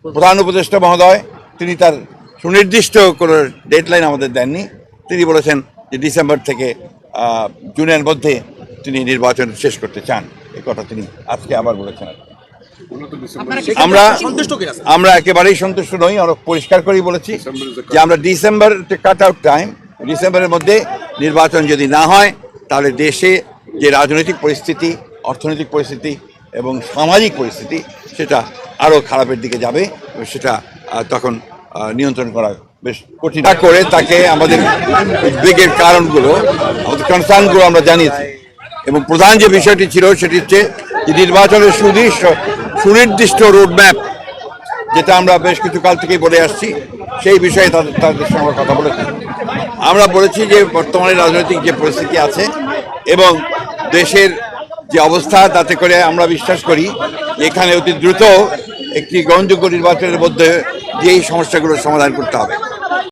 প্রধান উপদেষ্টা মহোদয় তিনি তার সুনির্দিষ্ট কোনো ডেডলাইন আমাদের দেননি। তিনি বলেছেন যে ডিসেম্বর থেকে জুনের মধ্যে তিনি নির্বাচন শেষ করতে চান। এই কথা তিনি আজকে আবার বলেছেন। আমরা একেবারেই সন্তুষ্ট নই। আমরা পরিষ্কার করেই বলেছি যে আমরা ডিসেম্বর কাট আউট টাইম, ডিসেম্বরের মধ্যে নির্বাচন যদি না হয় তাহলে দেশে যে রাজনৈতিক পরিস্থিতি, অর্থনৈতিক পরিস্থিতি এবং সামাজিক পরিস্থিতি সেটা আরও খারাপের দিকে যাবে এবং সেটা তখন নিয়ন্ত্রণ করা বেশ কঠিন করে তাকে আমাদের উদ্বেগের কারণগুলো, আমাদের কনসার্নগুলো আমরা জানিয়েছি। এবং প্রধান যে বিষয়টি ছিল সেটি হচ্ছে যে নির্বাচনের সুনির্দিষ্ট রোডম্যাপ, যেটা আমরা বেশ কিছু কাল থেকেই বলে আসছি, সেই বিষয়ে তাদের সঙ্গে আমরা কথা বলেছি। আমরা বলেছি যে বর্তমানে রাজনৈতিক যে পরিস্থিতি আছে এবং দেশের যে অবস্থা, তাতে করে আমরা বিশ্বাস করি এখানে অতি দ্রুত একটি গ্রহণযোগ্য নির্বাচনের মধ্যে দিয়ে এই সমস্যাগুলোর সমাধান করতে হবে।